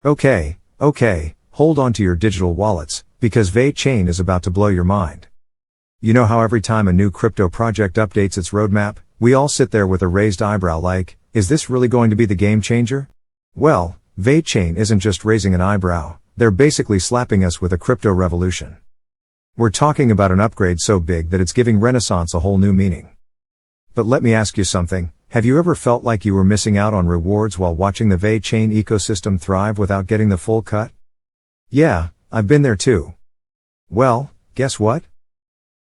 Okay, hold on to your digital wallets, because VeChain is about to blow your mind. You know how every time a new crypto project updates its roadmap, we all sit there with a raised eyebrow like, is this really going to be the game changer? Well, VeChain isn't just raising an eyebrow, they're basically slapping us with a crypto revolution. We're talking about an upgrade so big that it's giving Renaissance a whole new meaning. But let me ask you something, have you ever felt like you were missing out on rewards while watching the VeChain ecosystem thrive without getting the full cut? Yeah, I've been there too. Well, guess what?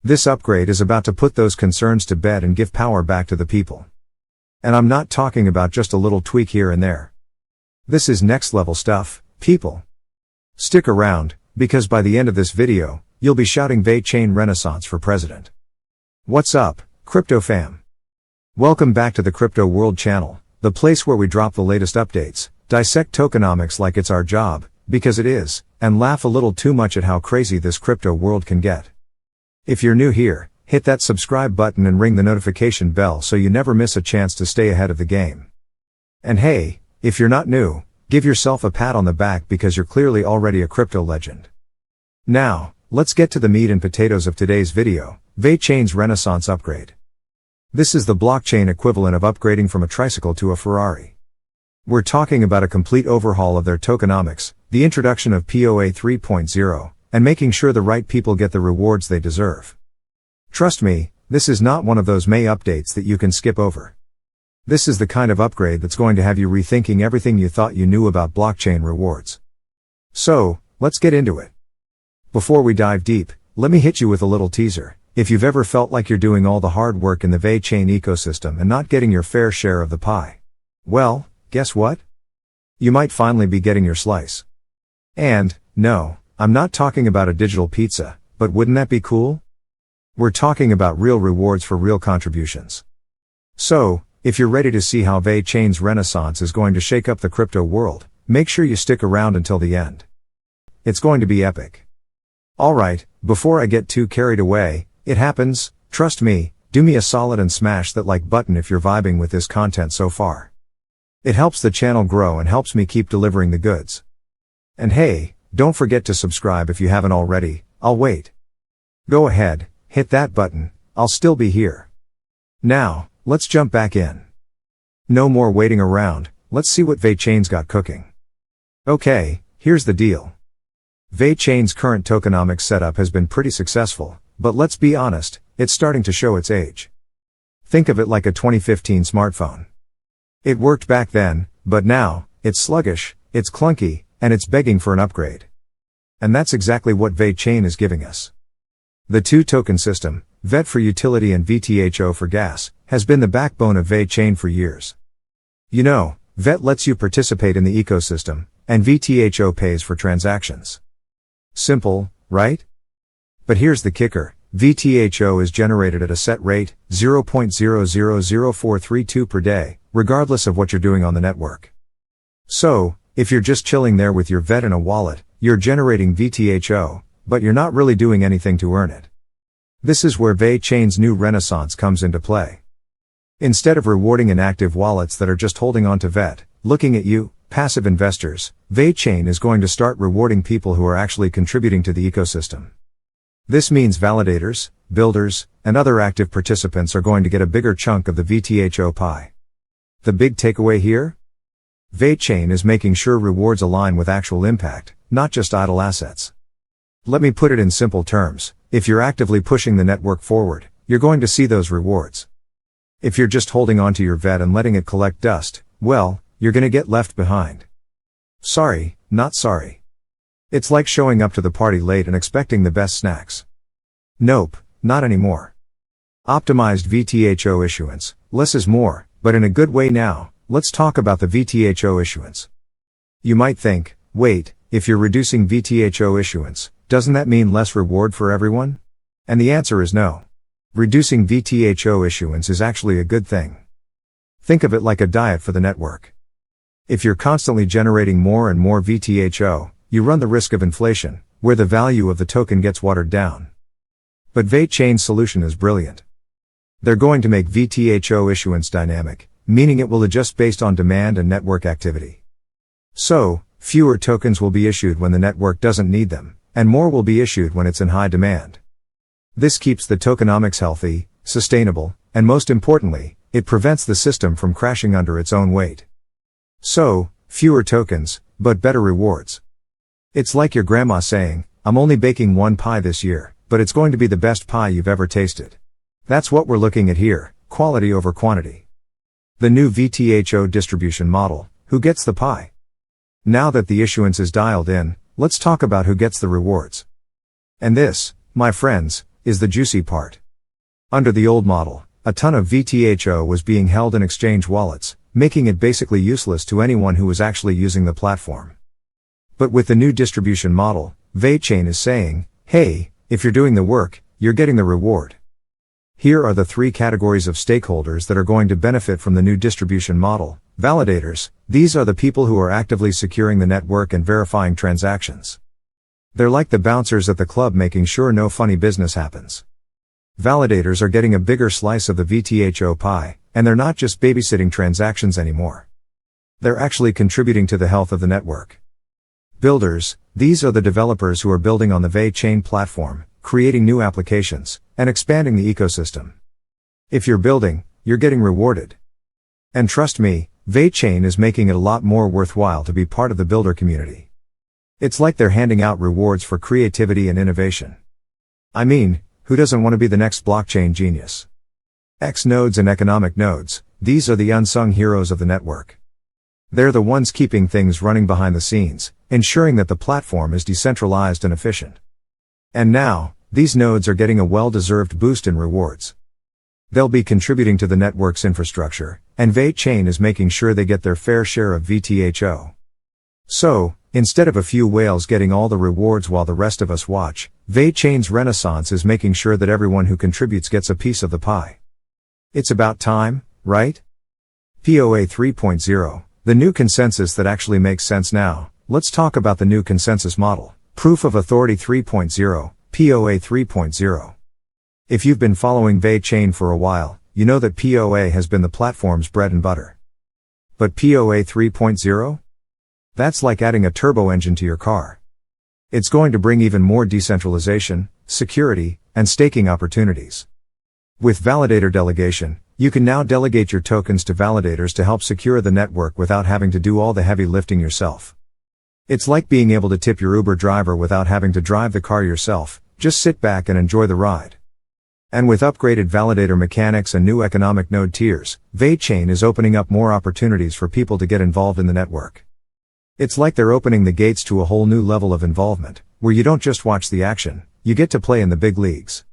This upgrade is about to put those concerns to bed and give power back to the people. And I'm not talking about just a little tweak here and there. This is next level stuff, people. Stick around, because by the end of this video, you'll be shouting VeChain Renaissance for president. What's up, crypto fam? Welcome back to the Crypto World channel, the place where we drop the latest updates, dissect tokenomics like it's our job, because it is, and laugh a little too much at how crazy this crypto world can get. If you're new here, hit that subscribe button and ring the notification bell so you never miss a chance to stay ahead of the game. And hey, if you're not new, give yourself a pat on the back because you're clearly already a crypto legend. Now, let's get to the meat and potatoes of today's video, VeChain's Renaissance upgrade. This is the blockchain equivalent of upgrading from a tricycle to a Ferrari. We're talking about a complete overhaul of their tokenomics, the introduction of PoA 3.0, and making sure the right people get the rewards they deserve. Trust me, this is not one of those May updates that you can skip over. This is the kind of upgrade that's going to have you rethinking everything you thought you knew about blockchain rewards. So, let's get into it. Before we dive deep, let me hit you with a little teaser. If you've ever felt like you're doing all the hard work in the VeChain ecosystem and not getting your fair share of the pie, well, guess what? You might finally be getting your slice. And, no, I'm not talking about a digital pizza, but wouldn't that be cool? We're talking about real rewards for real contributions. So, if you're ready to see how VeChain's Renaissance is going to shake up the crypto world, make sure you stick around until the end. It's going to be epic. Alright, before I get too carried away, it happens, trust me, do me a solid and smash that like button if you're vibing with this content so far. It helps the channel grow and helps me keep delivering the goods. And hey, don't forget to subscribe if you haven't already, I'll wait. Go ahead, hit that button, I'll still be here. Now, let's jump back in. No more waiting around, let's see what VeChain's got cooking. Okay, here's the deal. VeChain's current tokenomics setup has been pretty successful, but let's be honest, it's starting to show its age. Think of it like a 2015 smartphone. It worked back then, but now, it's sluggish, it's clunky, and it's begging for an upgrade. And that's exactly what VeChain is giving us. The two-token system, VET for utility and VTHO for gas, has been the backbone of VeChain for years. You know, VET lets you participate in the ecosystem, and VTHO pays for transactions. Simple, right? But here's the kicker, VTHO is generated at a set rate, 0.000432 per day, regardless of what you're doing on the network. So, if you're just chilling there with your VET in a wallet, you're generating VTHO, but you're not really doing anything to earn it. This is where VeChain's new Renaissance comes into play. Instead of rewarding inactive wallets that are just holding on to VET, looking at you, passive investors, VeChain is going to start rewarding people who are actually contributing to the ecosystem. This means validators, builders, and other active participants are going to get a bigger chunk of the VTHO pie. The big takeaway here? VeChain is making sure rewards align with actual impact, not just idle assets. Let me put it in simple terms, if you're actively pushing the network forward, you're going to see those rewards. If you're just holding onto your VET and letting it collect dust, well, you're gonna get left behind. Sorry, not sorry. It's like showing up to the party late and expecting the best snacks. Nope, not anymore. Optimized VTHO issuance, less is more, but in a good way now. Let's talk about the VTHO issuance. You might think, wait, if you're reducing VTHO issuance, doesn't that mean less reward for everyone? And the answer is no. Reducing VTHO issuance is actually a good thing. Think of it like a diet for the network. If you're constantly generating more and more VTHO, you run the risk of inflation, where the value of the token gets watered down. But VeChain's solution is brilliant. They're going to make VTHO issuance dynamic, meaning it will adjust based on demand and network activity. So, fewer tokens will be issued when the network doesn't need them, and more will be issued when it's in high demand. This keeps the tokenomics healthy, sustainable, and most importantly, it prevents the system from crashing under its own weight. So, fewer tokens, but better rewards. It's like your grandma saying, "I'm only baking one pie this year, but it's going to be the best pie you've ever tasted." That's what we're looking at here, quality over quantity. The new VeChain distribution model, who gets the pie? Now that the issuance is dialed in, let's talk about who gets the rewards. And this, my friends, is the juicy part. Under the old model, a ton of VeChain was being held in exchange wallets, making it basically useless to anyone who was actually using the platform. But with the new distribution model, VeChain is saying, hey, if you're doing the work, you're getting the reward. Here are the 3 categories of stakeholders that are going to benefit from the new distribution model. Validators, these are the people who are actively securing the network and verifying transactions. They're like the bouncers at the club making sure no funny business happens. Validators are getting a bigger slice of the VeChain pie, and they're not just babysitting transactions anymore. They're actually contributing to the health of the network. Builders, these are the developers who are building on the VeChain platform, creating new applications, and expanding the ecosystem. If you're building, you're getting rewarded. And trust me, VeChain is making it a lot more worthwhile to be part of the builder community. It's like they're handing out rewards for creativity and innovation. I mean, who doesn't want to be the next blockchain genius? X nodes and economic nodes, these are the unsung heroes of the network. They're the ones keeping things running behind the scenes, ensuring that the platform is decentralized and efficient. And now, these nodes are getting a well-deserved boost in rewards. They'll be contributing to the network's infrastructure, and VeChain is making sure they get their fair share of VeChain. So, instead of a few whales getting all the rewards while the rest of us watch, VeChain's renaissance is making sure that everyone who contributes gets a piece of the pie. It's about time, right? PoA 3.0, the new consensus that actually makes sense now. Let's talk about the new consensus model. Proof of Authority 3.0, PoA 3.0. If you've been following VeChain for a while, you know that PoA has been the platform's bread and butter. But PoA 3.0? That's like adding a turbo engine to your car. It's going to bring even more decentralization, security, and staking opportunities. With validator delegation, you can now delegate your tokens to validators to help secure the network without having to do all the heavy lifting yourself. It's like being able to tip your Uber driver without having to drive the car yourself, just sit back and enjoy the ride. And with upgraded validator mechanics and new economic node tiers, VeChain is opening up more opportunities for people to get involved in the network. It's like they're opening the gates to a whole new level of involvement, where you don't just watch the action, you get to play in the big leagues.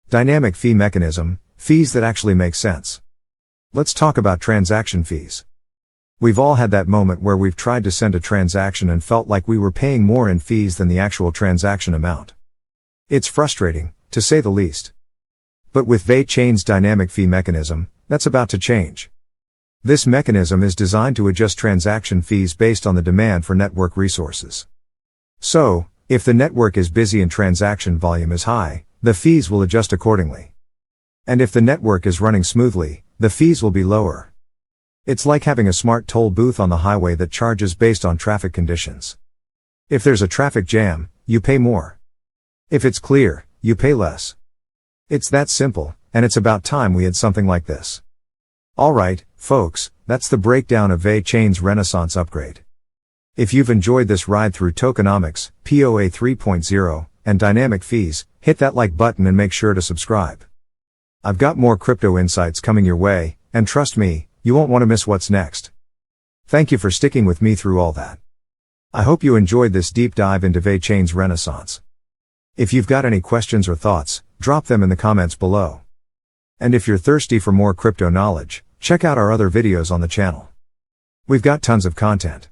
Dynamic fee mechanism, fees that actually make sense. Let's talk about transaction fees. We've all had that moment where we've tried to send a transaction and felt like we were paying more in fees than the actual transaction amount. It's frustrating, to say the least. But with VeChain's dynamic fee mechanism, that's about to change. This mechanism is designed to adjust transaction fees based on the demand for network resources. So, if the network is busy and transaction volume is high, the fees will adjust accordingly. And if the network is running smoothly, the fees will be lower. It's like having a smart toll booth on the highway that charges based on traffic conditions. If there's a traffic jam, you pay more. If it's clear, you pay less. It's that simple, and it's about time we had something like this. Alright, folks, that's the breakdown of VeChain's Renaissance upgrade. If you've enjoyed this ride through Tokenomics, PoA 3.0, and dynamic fees, hit that like button and make sure to subscribe. I've got more crypto insights coming your way, and trust me, you won't want to miss what's next. Thank you for sticking with me through all that. I hope you enjoyed this deep dive into VeChain's Renaissance. If you've got any questions or thoughts, drop them in the comments below. And if you're thirsty for more crypto knowledge, check out our other videos on the channel. We've got tons of content.